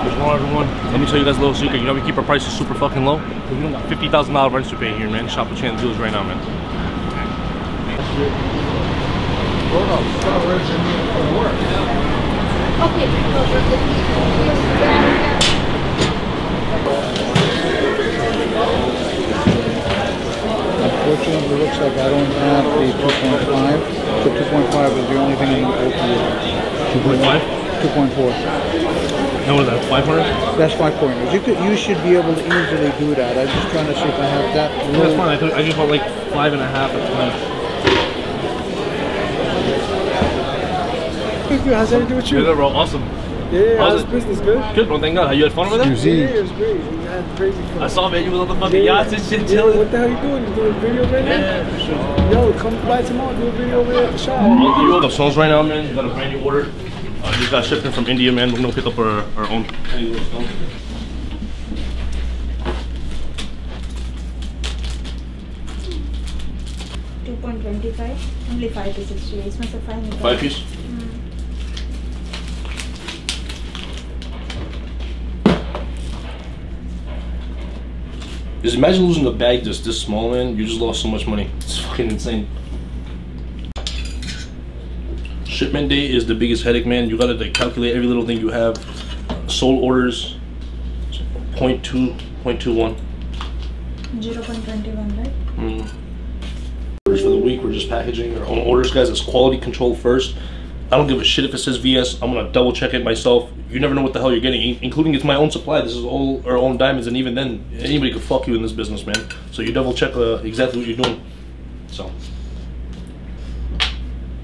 What's wrong, everyone? Let me tell you guys a little secret. You know we keep our prices super fucking low. We don't got $50,000 rents to pay here, man. Shop with Chandan Jewelers right now, man. Unfortunately, it looks like I don't have the 2.5. So 2.5 is the only thing I can go for. 2.5? 2.4. And what is that, 500? That's 5 pointers. You should be able to easily do that. I'm just trying to see if I have that. Yeah, that's fine. I just want like 5.5 at times. How's everything with you? Good, bro. Awesome. Yeah, how's business? Good? Good, bro. Thank God. How you had fun over there? Yeah, it was great. We had crazy fun. I saw, man, you was on the fucking yachts and shit chilling. What the hell you doing? You doing a video right now? Yeah, for sure. Yo, come by tomorrow, do a video over there at the shop. You got stones right now, man. You got a brand new order. Just got shipped in from India, man. We're gonna pick up our own stones. $2.25, only 5 pieces today. It's not a 5 piece? Just imagine losing a bag this small, man. You just lost so much money. It's fucking insane. Shipment day is the biggest headache, man. You gotta like calculate every little thing you have. Sold orders 0.2, 0.21. 0.21, right? Orders for the week. We're just packaging our own orders, guys. It's quality control first. I don't give a shit if it says VS. I'm gonna double check it myself. You never know what the hell you're getting, including it's my own supply. This is all our own diamonds, and even then, anybody could fuck you in this business, man. So you double check exactly what you're doing. So.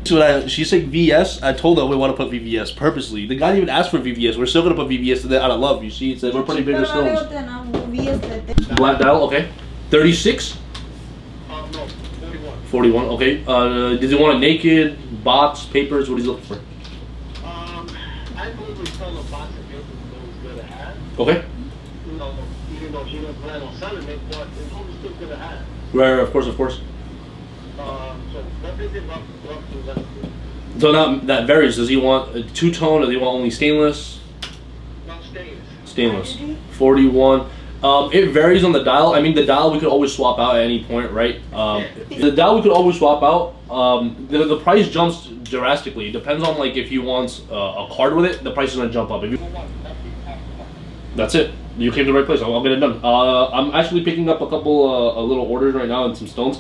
So she said VS. I told her we want to put VVS purposely. The guy didn't even asked for VVS. We're still gonna put VVS out of love. You see, it said we're putting bigger stones. Black dial, okay. 36. No, 41. 41. Okay. Does he want it naked, box, papers? What is he looking for? I believe we sell a box of papers that was good to have. Okay. You know, even though she didn't plan on selling it, but it's always still good to have. Right, of course, of course. So what is it roughly? So now that varies. Does he want a two-tone, or does he want only stainless? Not stainless. Stainless. 41. It varies on the dial. I mean, the dial we could always swap out at any point, right? The dial we could always swap out. The price jumps drastically. It depends on like if you want a card with it, the price is gonna jump up. If you, that's it. You came to the right place. I'll get it done. I'm actually picking up a couple little orders right now and some stones.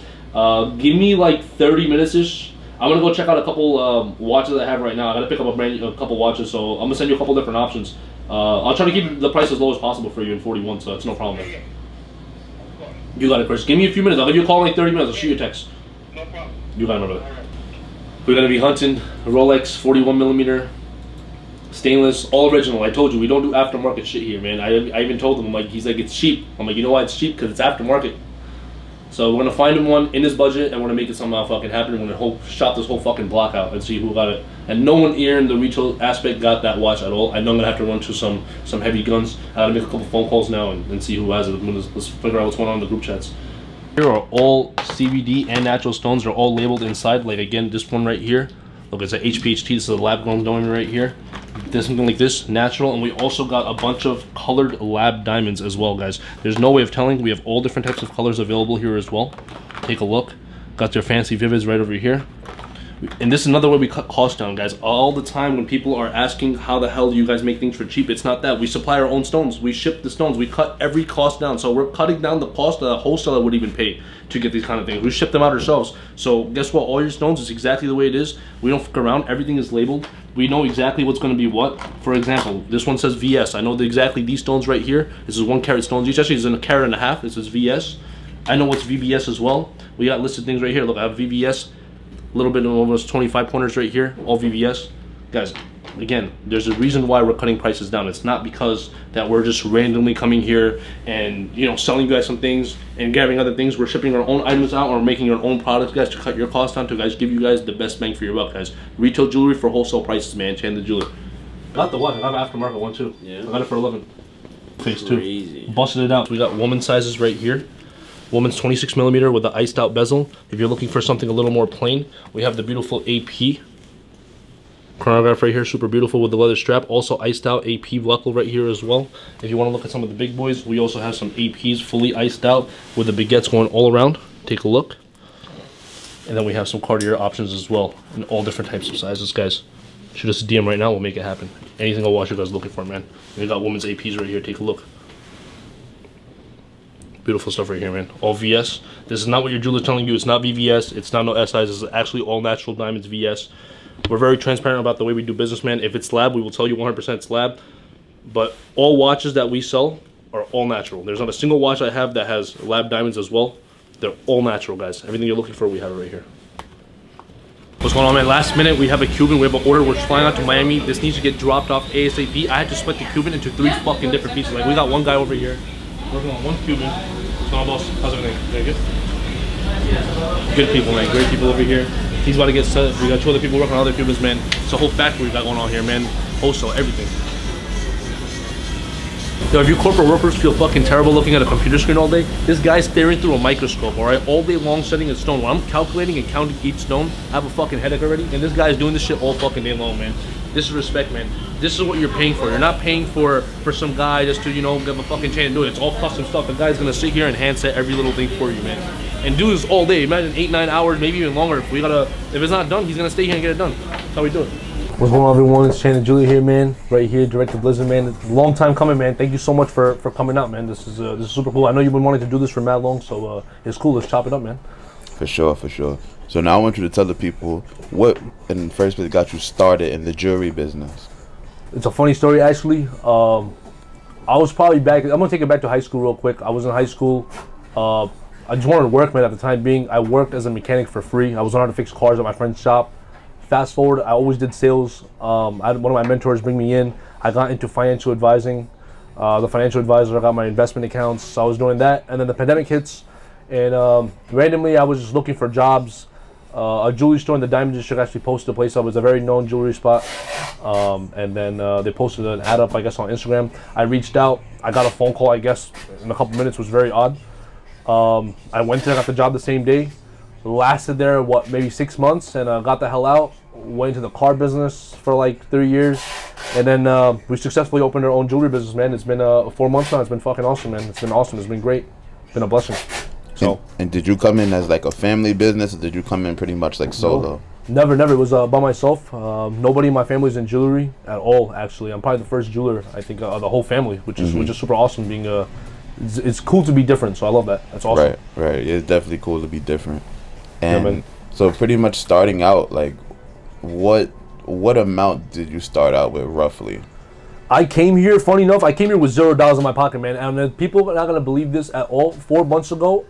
Give me like 30 minutes-ish. I'm gonna go check out a couple watches I have right now. I gotta pick up a couple watches, so I'm gonna send you a couple different options. I'll try to keep the price as low as possible for you in 41, so that's no problem. Man. You got it, Chris. Give me a few minutes. I'll give you a call in like 30 minutes. I'll shoot you a text. No problem. You got it over there. We're gonna be hunting a Rolex 41mm stainless, all original. I told you we don't do aftermarket shit here, man. I even told him, I'm like, he's like, it's cheap. I'm like, you know why it's cheap? Because it's aftermarket. So we're gonna find him one in his budget, and we're gonna make it somehow fucking happen. We're gonna shop this whole fucking block out and see who got it. And no one here in the retail aspect got that watch at all. I know I'm gonna have to run to some heavy guns. I gotta make a couple phone calls now and see who has it. Let's figure out what's going on in the group chats. Here are all CBD and natural stones. They're all labeled inside. Like again, this one right here. Look, it's a HPHT. This is a lab grown diamond right here. There's something like this, natural, and we also got a bunch of colored lab diamonds as well, guys. There's no way of telling. We have all different types of colors available here as well. Take a look. Got their fancy vivids right over here. And this is another way we cut costs down, guys. All the time when people are asking how the hell do you guys make things for cheap, it's not that. We supply our own stones. We ship the stones. We cut every cost down. So we're cutting down the cost that a wholesaler would even pay to get these kind of things. We ship them out ourselves. So guess what? All your stones is exactly the way it is. We don't fuck around. Everything is labeled. We know exactly what's going to be what. For example, this one says VS. I know exactly these stones right here. This is 1 carat stones. Each actually is in 1.5 carats. This is VS. I know what's VVS as well. We got listed things right here. Look, I have VVS. A little bit of almost 25 pointers right here, all VVS. Guys, again, there's a reason why we're cutting prices down. It's not because that we're just randomly coming here and, you know, selling you guys some things and grabbing other things. We're shipping our own items out or making our own products, guys, to cut your costs down, to guys give you guys the best bang for your buck, guys. Retail jewelry for wholesale prices, man. Chandan Jeweler. I got the one. I got an aftermarket one too. Yeah. I got it for 11. Phase 2. Busted it out. We got woman sizes right here. Woman's 26mm with the iced out bezel. If you're looking for something a little more plain, we have the beautiful AP. Chronograph right here, super beautiful with the leather strap. Also iced out AP buckle right here as well. If you want to look at some of the big boys, we also have some APs fully iced out with the baguettes going all around. Take a look. And then we have some Cartier options as well in all different types of sizes, guys. Shoot us a DM right now, we'll make it happen. Anything a watch you guys looking for, man. We got women's APs right here, take a look. Beautiful stuff right here, man. All VS. This is not what your jeweler's telling you. It's not VVS. It's not no SIs. This is actually all natural diamonds VS. We're very transparent about the way we do business, man. If it's lab, we will tell you 100% it's lab. But all watches that we sell are all natural. There's not a single watch I have that has lab diamonds as well. They're all natural, guys. Everything you're looking for, we have it right here. What's going on, man? Last minute, we have a Cuban. We have an order. We're flying out to Miami. This needs to get dropped off ASAP. I had to split the Cuban into 3 fucking different pieces. Like, we got one guy over here working on one Cuban. What's going on, boss? How's everything? Very good? Good people, man. Great people over here. He's about to get set. We got 2 other people working on other Cubans, man. It's a whole factory we got going on here, man. Wholesale, everything. Yo, if you corporate workers feel fucking terrible looking at a computer screen all day, this guy's staring through a microscope, alright? All day long setting a stone. When I'm calculating and counting each stone, I have a fucking headache already. And this guy's doing this shit all fucking day long, man. This is respect, man. This is what you're paying for. You're not paying for some guy just to, you know, give a fucking chain and do it. It's all custom stuff. The guy's gonna sit here and hand set every little thing for you, man. And do this all day. Imagine 8-9 hours, maybe even longer. If it's not done, he's gonna stay here and get it done. That's how we do it. What's going on, everyone? It's Chandan Jewelry here, man. Right here, direct to Blizzard, man. Long time coming, man. Thank you so much for coming out, man. This is super cool. I know you've been wanting to do this for mad long, so it's cool. Let's chop it up, man. For sure, for sure. So now I want you to tell the people what, in the first place, got you started in the jewelry business. It's a funny story, actually. I was probably back. I'm gonna take it back to high school real quick. I was in high school. I just wanted to work, man. At the time being, I worked as a mechanic for free. I was learning how to fix cars at my friend's shop. Fast forward, I always did sales. I had one of my mentors bring me in. I got into financial advising. The financial advisor, I got my investment accounts. So I was doing that, and then the pandemic hits, and randomly I was just looking for jobs. A jewelry store in the Diamond District actually posted a place. I was a very known jewelry spot, and then they posted an ad up, I guess, on Instagram. I reached out. I got a phone call, I guess, in a couple minutes. It was very odd. I went there, got the job the same day. Lasted there, what, maybe 6 months, and got the hell out. Went into the car business for like 3 years, and then we successfully opened our own jewelry business, man. It's been 4 months now. It's been fucking awesome, man. It's been awesome. It's been great. It's been a blessing. So. And did you come in as like a family business, or did you come in pretty much like solo? No, never. It was by myself. Nobody in my family's in jewelry at all. Actually, I'm probably the first jeweler, I think, of the whole family, which is super awesome. Being it's cool to be different. So I love that. That's awesome. Right. It's definitely cool to be different. And so pretty much starting out, like, what amount did you start out with roughly? I came here, funny enough, I came here with $0 in my pocket, man. And people are not going to believe this at all. 4 months ago,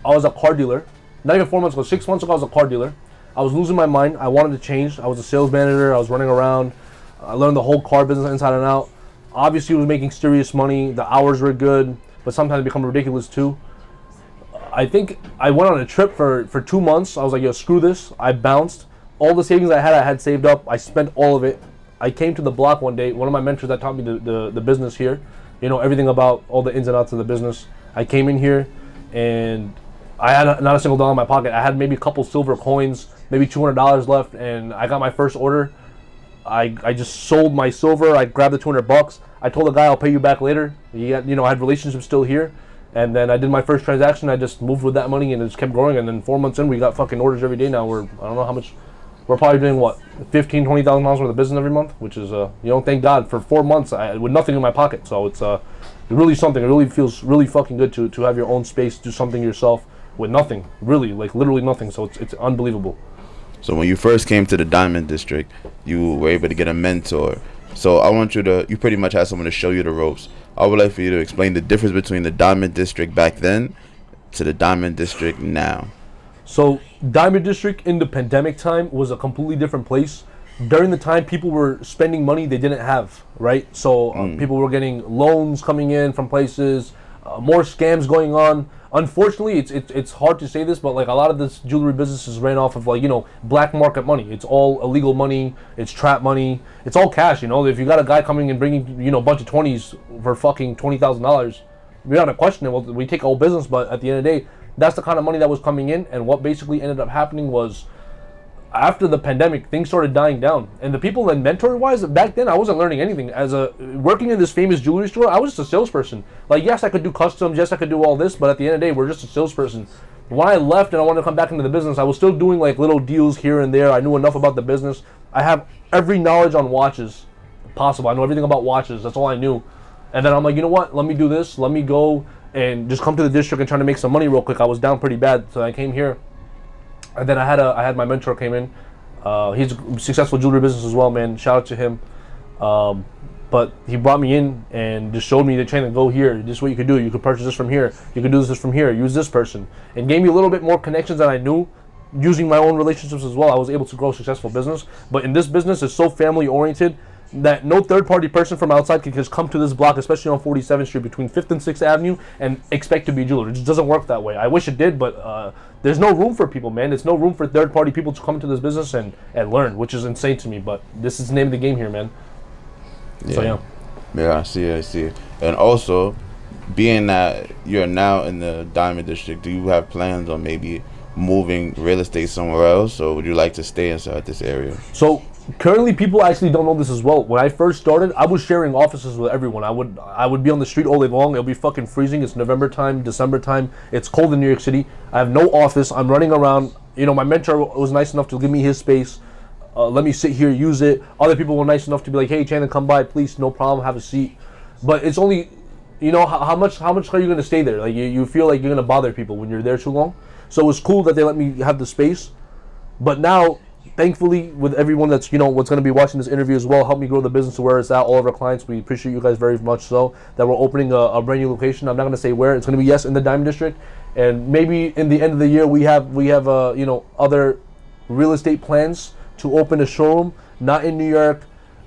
I was a car dealer. Not even 4 months ago, 6 months ago, I was a car dealer. I was losing my mind. I wanted to change. I was a sales manager. I was running around. I learned the whole car business inside and out. Obviously, I was making serious money. The hours were good, but sometimes it become ridiculous too. I think I went on a trip for 2 months. I was like, yo, screw this. I bounced. All the savings I had saved up. I spent all of it. I came to the block one day. One of my mentors that taught me the business here, you know, everything about all the ins and outs of the business. I came in here, and I had not a single dollar in my pocket. I had maybe a couple silver coins, maybe $200 left, and I got my first order. I just sold my silver. I grabbed the $200. I told the guy I'll pay you back later. I had relationships still here. And then I did my first transaction. I just moved with that money, and it just kept growing. And then 4 months in, we got fucking orders every day now. I don't know how much. We're probably doing, what, $15,000, $20,000 worth of business every month, which is, thank God, for 4 months with nothing in my pocket. So it's really something. It really feels really fucking good to have your own space, do something yourself with nothing, really, like literally nothing. So it's unbelievable. So when you first came to the Diamond District, you were able to get a mentor. So I want you pretty much had someone to show you the ropes. I would like for you to explain the difference between the Diamond District back then to the Diamond District now. So Diamond District in the pandemic time was a completely different place. During the time, people were spending money they didn't have, right? So people were getting loans coming in from places, more scams going on. Unfortunately, it's hard to say this, but like a lot of this jewelry business is ran off of black market money. It's all illegal money. It's trap money. It's all cash. If you got a guy coming and bringing a bunch of 20s for fucking $20,000, we're not gonna question it. Well, we take all business, but at the end of the day, that's the kind of money that was coming in. And what basically ended up happening was after the pandemic, things started dying down, and the people that mentor-wise back then, I wasn't learning anything. As a working in this famous jewelry store, I was just a salesperson. Like, yes, I could do customs, yes, I could do all this, but at the end of the day, we're just a salesperson. When I left and I wanted to come back into the business, I was still doing like little deals here and there. I knew enough about the business. I have every knowledge on watches possible. I know everything about watches. That's all I knew. And then I'm like, you know what? Let me do this. Let me go and just come to the district and try to make some money real quick. I was down pretty bad, so I came here. And then I had my mentor came in. He's a successful jewelry business as well, man. Shout out to him. But he brought me in and just showed me the chain and go here. This is what you could do. You could purchase this from here. You could do this from here. Use this person. And gave me a little bit more connections than I knew. Using my own relationships as well, I was able to grow a successful business. But in this business, it's so family oriented that no third-party person from outside can just come to this block, especially on 47th Street between 5th and 6th Avenue, and expect to be a jeweler. It just doesn't work that way. I wish it did, but there's no room for people, man. There's no room for third-party people to come into this business and learn, which is insane to me. But this is the name of the game here, man. Yeah. So, yeah. Yeah, I see. And also, being that you're now in the Diamond District, do you have plans on maybe moving real estate somewhere else, or would you like to stay inside this area? So currently, people actually don't know this as well. When I first started, I was sharing offices with everyone. I would be on the street all day long. It'll be fucking freezing. It's November time, December time. It's cold in New York City. I have no office. I'm running around. You know, my mentor was nice enough to give me his space. Let me sit here, use it. Other people were nice enough to be like, hey, Chandan, come by, please, no problem, have a seat. But it's only, you know, how much are you going to stay there? Like, you feel like you're going to bother people when you're there too long. So it was cool that they let me have the space. But now, thankfully, with everyone that's, you know, what's going to be watching this interview as well, help me grow the business to where it's at. All of our clients, we appreciate you guys very much so, that we're opening a brand new location. I'm not going to say where. It's going to be, yes, in the Diamond District. And maybe in the end of the year, we have you know, other real estate plans to open a showroom, not in New York,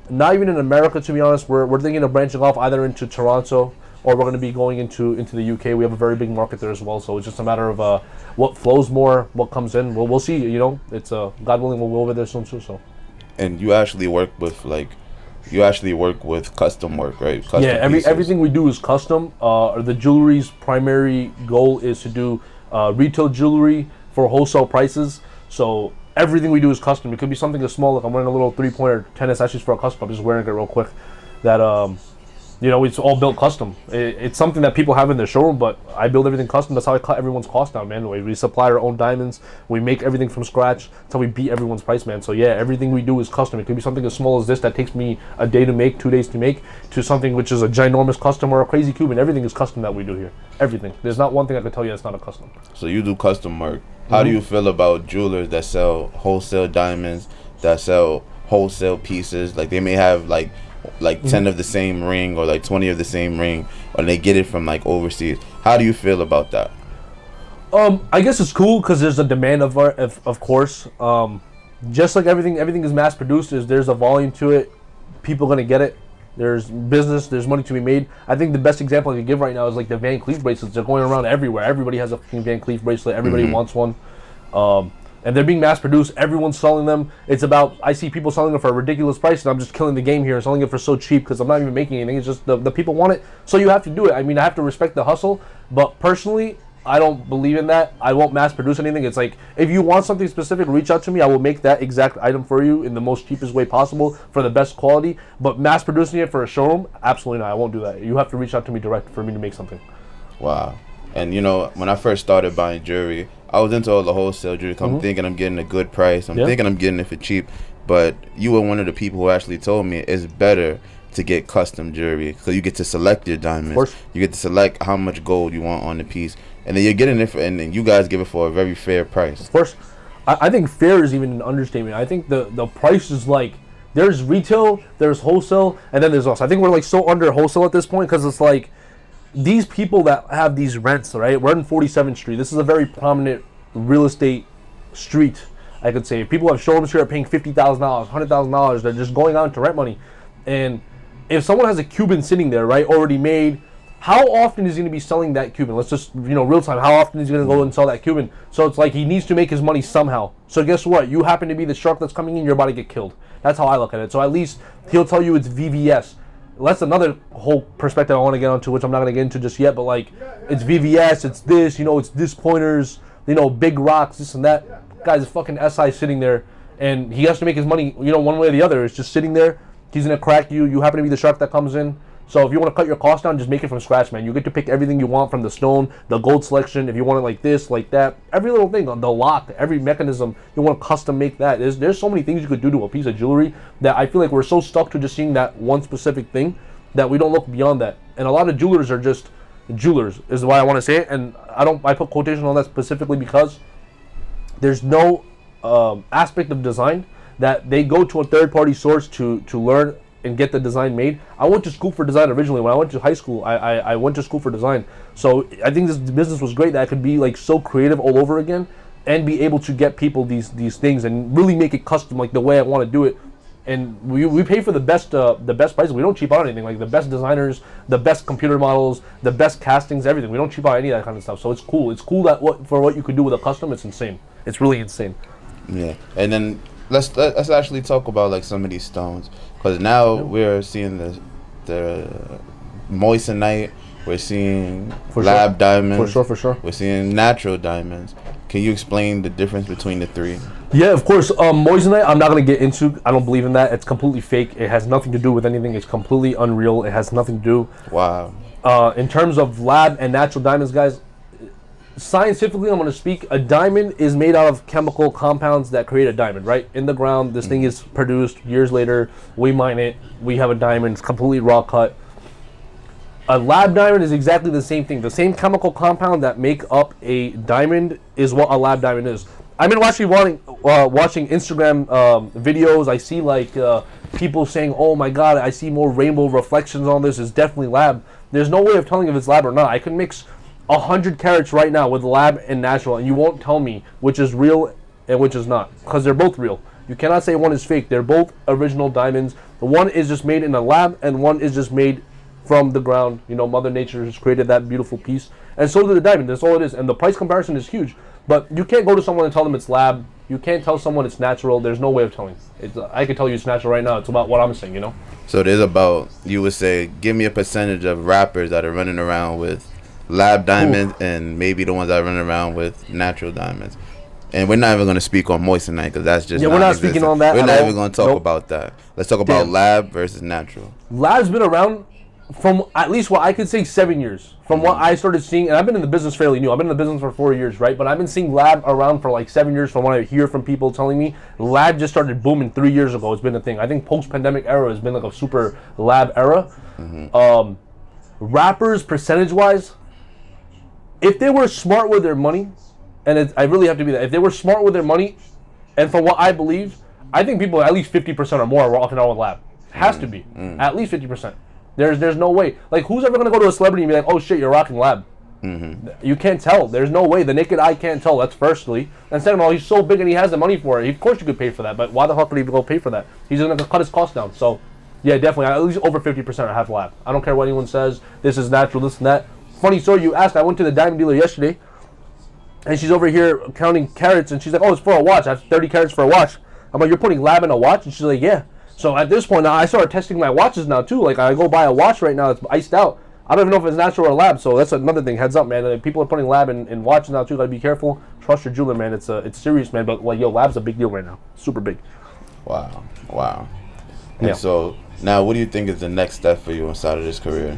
not even in America, to be honest. We're thinking of branching off either into Toronto, or we're going to be going into the UK. We have a very big market there as well, so it's just a matter of what flows more, what comes in. We'll see, you know. It's God willing, we'll go over there soon too. So. And you actually work with custom work, right? Custom everything we do is custom. The jewelry's primary goal is to do retail jewelry for wholesale prices. So everything we do is custom. It could be something as small, like I'm wearing a little 3-pointer tennis. That's just for a custom. I'm just wearing it real quick. That you know, it's all built custom. It's something that people have in their showroom, but I build everything custom. That's how I cut everyone's cost down, man. We supply our own diamonds. We make everything from scratch. That's how we beat everyone's price, man. So yeah, everything we do is custom. It could be something as small as this that takes me a day to make, 2 days to make, to something which is a ginormous custom or a crazy Cuban. Everything is custom that we do here. Everything. There's not one thing I can tell you that's not a custom. So you do custom work. How do you feel about jewelers that sell wholesale diamonds, that sell wholesale pieces? Like, they may have like 10 of the same ring, or like 20 of the same ring, or they get it from like overseas. How do you feel about that? I guess it's cool because there's a demand of course. Just like everything is mass produced. There's a volume to it. People are gonna get it. There's business. There's money to be made. I think the best example I could give right now is like the Van Cleef bracelets. They're going around everywhere. Everybody has a Van Cleef bracelet. Everybody wants one. And they're being mass produced. Everyone's selling them. It's about, I see people selling them for a ridiculous price, and I'm just killing the game here, selling it for so cheap because I'm not even making anything. It's just the people want it, so you have to do it. I mean, I have to respect the hustle, but personally, I don't believe in that. I won't mass produce anything. It's like, if you want something specific, reach out to me. I will make that exact item for you in the most cheapest way possible for the best quality. But mass producing it for a showroom, absolutely not. I won't do that. You have to reach out to me direct for me to make something. Wow. And you know, when I first started buying jewelry, I was into all the wholesale jewelry. I'm thinking I'm getting a good price. I'm thinking I'm getting it for cheap. But you were one of the people who actually told me it's better to get custom jewelry, because you get to select your diamonds. You get to select how much gold you want on the piece, and then you're getting it for, and then you guys give it for a very fair price. Of course. I think fair is even an understatement. I think the price is like, there's retail, there's wholesale, and then there's us. I think we're like so under wholesale at this point, because it's like, these people that have these rents, right? We're in 47th Street. This is a very prominent real estate street, I could say. People have showrooms here are paying $50,000, $100,000. They're just going out into rent money. And if someone has a Cuban sitting there, right, already made, how often is he going to be selling that Cuban? Let's just, you know, real time. How often is he going to go and sell that Cuban? So it's like he needs to make his money somehow. So guess what? You happen to be the shark that's coming in, you're about to get killed. That's how I look at it. So at least he'll tell you it's VVS. That's another whole perspective I want to get onto, which I'm not going to get into just yet, but like, it's VVS, it's this, you know, it's this pointers, you know, big rocks, this and that. Guys, fucking SI sitting there, and he has to make his money, you know, one way or the other. It's just sitting there. He's gonna crack you. You happen to be the shark that comes in. So if you want to cut your cost down, just make it from scratch, man. You get to pick everything you want from the stone, the gold selection. If you want it like this, like that, every little thing, the lock, every mechanism, you want to custom make that. There's so many things you could do to a piece of jewelry that I feel like we're so stuck to just seeing that one specific thing that we don't look beyond that. And a lot of jewelers are just jewelers, is why I want to say it. And I put quotation on that specifically because there's no aspect of design that they go to a third-party source to learn and get the design made. I went to school for design originally. When I went to high school, I went to school for design. So I think this business was great that I could be like so creative all over again and be able to get people these things and really make it custom like the way I want to do it. And we pay for the best prices. We don't cheap out anything. Like the best designers, the best computer models, the best castings, everything. We don't cheap out any of that kind of stuff. So it's cool. It's cool that for what you could do with a custom, it's insane. It's really insane. Yeah, and then let's actually talk about like some of these stones, because now we're seeing the moissanite, we're seeing lab diamonds, for sure. We're seeing natural diamonds. Can you explain the difference between the three? Yeah, of course. Moissanite, I'm not gonna get into. I don't believe in that. It's completely fake. It has nothing to do with anything. It's completely unreal. It has nothing to do. Wow. In terms of lab and natural diamonds, guys, scientifically, I'm going to speak. A diamond is made out of chemical compounds that create a diamond, right? In the ground, this thing is produced. Years later, we mine it. We have a diamond. It's completely raw cut. A lab diamond is exactly the same thing. The same chemical compound that make up a diamond is what a lab diamond is. I've been watching Instagram videos. I see like people saying, "Oh my God, I see more rainbow reflections on this. It's definitely lab." There's no way of telling if it's lab or not. I can mix 100 carats right now with lab and natural, and you won't tell me which is real and which is not, because they're both real. You cannot say one is fake. They're both original diamonds. The one is just made in a lab, and one is just made from the ground. You know, Mother Nature has created that beautiful piece, and so did the diamond. That's all it is, and the price comparison is huge. But you can't go to someone and tell them it's lab. You can't tell someone it's natural. There's no way of telling. I can tell you it's natural right now. It's about what I'm saying, you know? So it is about, you would say, give me a percentage of rappers that are running around with lab diamonds and maybe the ones that are running around with natural diamonds. And we're not even going to speak on moissanite because that's just we're not speaking on that. We're not even going to talk about that. Let's talk about lab versus natural. Lab's been around from at least what I could say 7 years. From what I started seeing, and I've been in the business fairly new. I've been in the business for 4 years, right? But I've been seeing lab around for like 7 years from what I hear from people telling me. Lab just started booming 3 years ago. It's been a thing. I think post-pandemic era has been like a super lab era. Rappers, percentage-wise, if they were smart with their money, and I really have to be that, if they were smart with their money, and from what I believe, I think people at least 50% or more are walking out with lab. Has to be. At least 50%. There's no way. Like, who's ever going to go to a celebrity and be like, oh shit, you're rocking lab? You can't tell. There's no way. The naked eye can't tell. That's firstly. And second of all, he's so big and he has the money for it. Of course you could pay for that, but why the fuck would he go pay for that? He's going to cut his costs down. So, yeah, definitely. At least over 50% are half lab. I don't care what anyone says. This is natural, this and that. Funny story, you asked. I went to the diamond dealer yesterday, and she's over here counting carats, and she's like, oh, it's for a watch. I have 30 carats for a watch. I'm like, you're putting lab in a watch? And she's like, yeah. So at this point now, I started testing my watches now too. Like, I go buy a watch right now that's iced out. I don't even know if it's natural or lab. So that's another thing. Heads up, man. Like, people are putting lab in watches now too. Gotta be careful. Trust your jeweler, man. It's serious, man. But like, yo, lab's a big deal right now. Super big. Wow. And so now, what do you think is the next step for you inside of this career?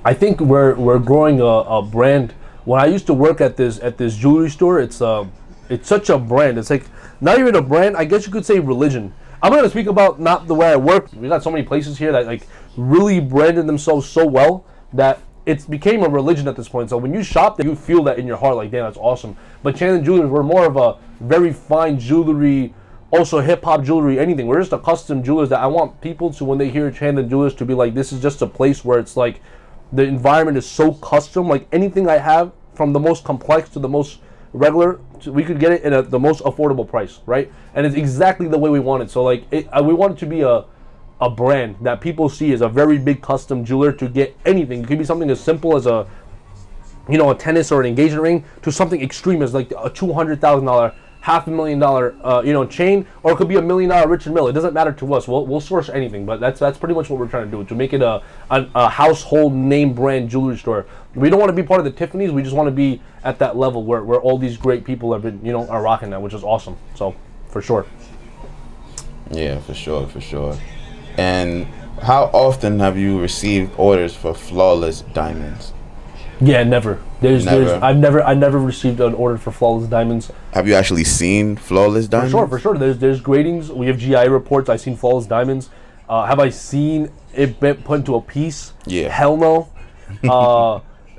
I think we're growing a brand. When I used to work at this jewelry store, it's such a brand. It's like not even a brand. I guess you could say religion. I'm going to speak about not the way I work. We got so many places here that like really branded themselves so well that it's became a religion at this point. So when you shop there, you feel that in your heart, like, damn, that's awesome. But Chandan Jewelers, we're more of a very fine jewelry, also hip hop jewelry, anything. We're just a custom jewelers that I want people to, when they hear Chandan Jewelers, to be like, this is just a place where it's like the environment is so custom. Like anything I have, from the most complex to the most regular, we could get it in the most affordable price, right? And it's exactly the way we want it. So like, we want it to be a brand that people see as a very big custom jeweler to get anything. It could be something as simple as a tennis or an engagement ring, to something extreme as like a $200,000, $500,000, chain, or it could be $1 million Richard Mille. It doesn't matter to us. We'll source anything, but that's pretty much what we're trying to do, to make it a household name brand jewelry store. We don't want to be part of the Tiffany's. We just want to be at that level where all these great people have been, are rocking that, which is awesome. So, for sure. Yeah, for sure, for sure. And how often have you received orders for flawless diamonds? Yeah, never. Never. I never received an order for flawless diamonds. Have you actually seen flawless diamonds? For sure. There's gradings. We have GI reports. I've seen flawless diamonds. Have I seen it put into a piece? Yeah. Hell no.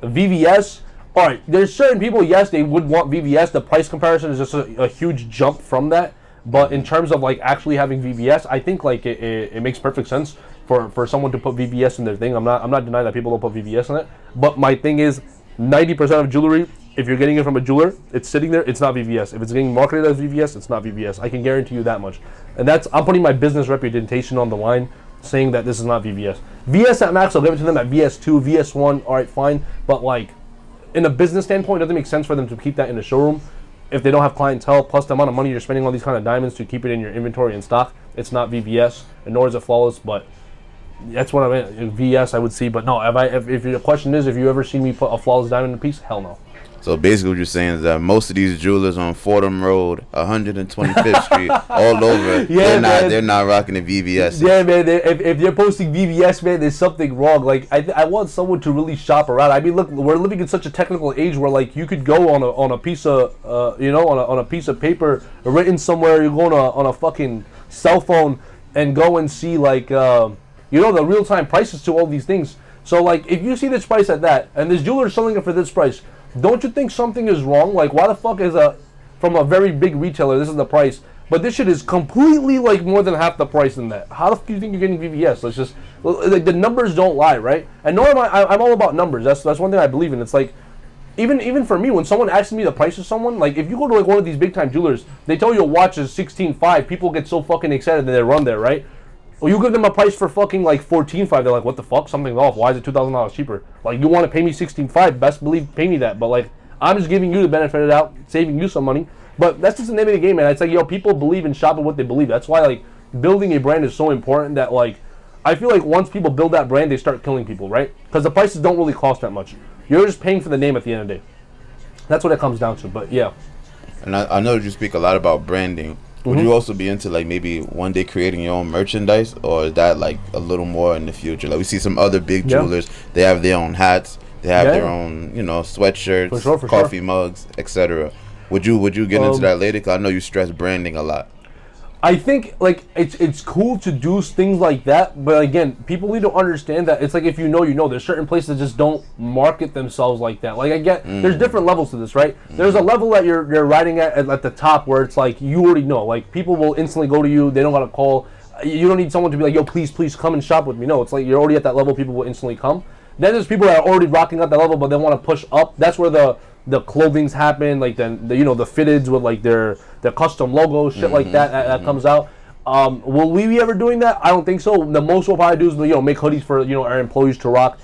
VVS. All right. There's certain people. Yes, they would want VVS. The price comparison is just a huge jump from that. But in terms of like actually having VVS, I think like it makes perfect sense for someone to put VVS in their thing. I'm not denying that people don't put VVS in it. But my thing is, 90% of jewelry, if you're getting it from a jeweler, it's sitting there, it's not VVS. If it's getting marketed as VVS, it's not VVS. I can guarantee you that much. And I'm putting my business reputation on the line, saying that this is not VVS. VS at max, I'll give it to them at VS2, VS1, all right, fine. But like, in a business standpoint, it doesn't make sense for them to keep that in the showroom if they don't have clientele, plus the amount of money you're spending on these kind of diamonds to keep it in your inventory and stock. It's not VVS, and nor is it flawless, but that's what I mean. VS I would see, but no. If your question is, if you ever seen me put a flawless diamond in a piece, hell no. So basically what you're saying is that most of these jewelers on Fordham Road, 125th Street, all over, they're not rocking the VVS. Yeah, man. If you're posting VVS, man, there's something wrong. Like I want someone to really shop around. I mean, look, we're living in such a technical age where like you could go on a piece of on a piece of paper written somewhere. You go on a fucking cell phone and go and see like the real time prices to all these things. So like if you see this price at that and this jeweler is selling it for this price, don't you think something is wrong? Like, why the fuck is from a very big retailer, this is the price, but this shit is completely, like, more than half the price than that? How the fuck do you think you're getting VVS? Let's just, like, the numbers don't lie, right? And nor am I'm all about numbers. That's one thing I believe in. It's like, even for me, when someone asks me the price of someone, like, if you go to, like, one of these big-time jewelers, they tell you a watch is $16,500, people get so fucking excited that they run there, right? Well, you give them a price for fucking like $14,500, they're like, what the fuck? Something's off. Why is it $2,000 cheaper? Like, you want to pay me $16,500, best believe pay me that. But like, I'm just giving you the benefit of the doubt, saving you some money. But that's just the name of the game, man. It's like, people believe in shopping what they believe. That's why like building a brand is so important. That like, I feel like once people build that brand, they start killing people, right? Because the prices don't really cost that much. You're just paying for the name at the end of the day. That's what it comes down to. But yeah. And I know you speak a lot about branding. Would you also be into like maybe one day creating your own merchandise, or is that like a little more in the future? Like we see some other big jewelers, they have their own hats, they have their own, sweatshirts, for coffee mugs, etc. Would you get into that later? 'Cause I know you stress branding a lot. I think like it's cool to do things like that, but again, people need to understand that it's like if you know, there's certain places that just don't market themselves like that. Like I get, there's different levels to this, right? There's a level that you're riding at the top where it's like you already know, like people will instantly go to you. They don't gotta call. You don't need someone to be like, yo, please come and shop with me. No, it's like you're already at that level. People will instantly come. Then there's people that are already rocking at that level, but they want to push up. That's where the clothings happen, like the fitteds with like their custom logos, shit like that comes out. Will we be ever doing that? I don't think so. The most we'll probably do is make hoodies for our employees to rock.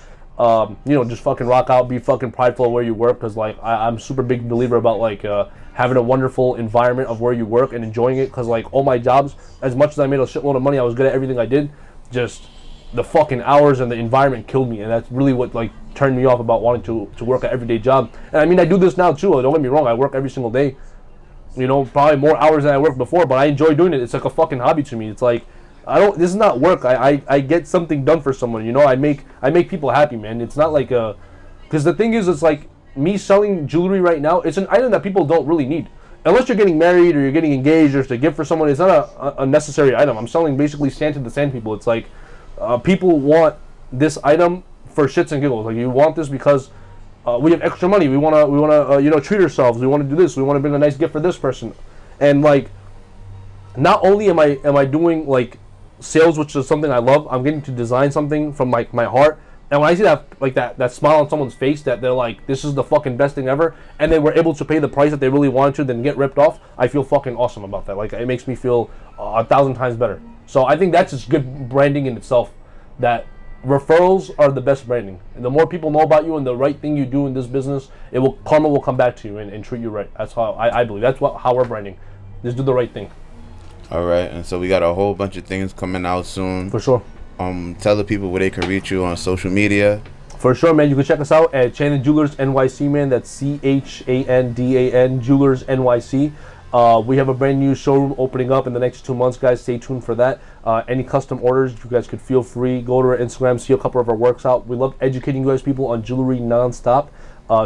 Just fucking rock out, be fucking prideful of where you work, because like I'm super big believer about like having a wonderful environment of where you work and enjoying it. Because like all my jobs, as much as I made a shitload of money, I was good at everything I did. Just the fucking hours and the environment killed me, and that's really what like turned me off about wanting to work an everyday job. And I mean, I do this now too. Don't get me wrong, I work every single day. Probably more hours than I worked before, but I enjoy doing it. It's like a fucking hobby to me. It's like this is not work. I get something done for someone. I make people happy, man. It's not like because the thing is, it's like me selling jewelry right now. It's an item that people don't really need. Unless you're getting married or you're getting engaged or it's a gift for someone, it's not a necessary item. I'm selling basically sand to the sand people. It's like people want this item for shits and giggles. Like, you want this because we have extra money. We wanna treat ourselves. We want to do this. We want to bring a nice gift for this person. And like, not only am I doing like sales, which is something I love, I'm getting to design something from like my heart. And when I see that smile on someone's face, that they're like, this is the fucking best thing ever, and they were able to pay the price that they really wanted to, then get ripped off, I feel fucking awesome about that. Like, it makes me feel 1,000 times better. So I think that's just good branding in itself, that referrals are the best branding. And the more people know about you and the right thing you do in this business, karma will come back to you and treat you right. That's how I believe. That's how we're branding. Just do the right thing. All right, and so we got a whole bunch of things coming out soon. For sure. Tell the people where they can reach you on social media. For sure, man. You can check us out at Chandonjewelersnyc, man. That's CHANDAN Jewelers NYC. We have a brand new showroom opening up in the next 2 months, guys. Stay tuned for that. Any custom orders, you guys could feel free. Go to our Instagram, see a couple of our works out. We love educating you guys, people, on jewelry nonstop.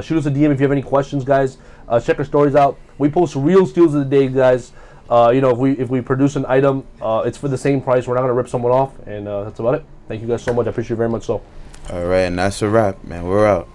Shoot us a DM if you have any questions, guys. Check our stories out. We post real steals of the day, guys. You know, if we produce an item, it's for the same price. We're not gonna rip someone off, and that's about it. Thank you guys so much. I appreciate it very much. So. All right, and that's a wrap, man. We're out.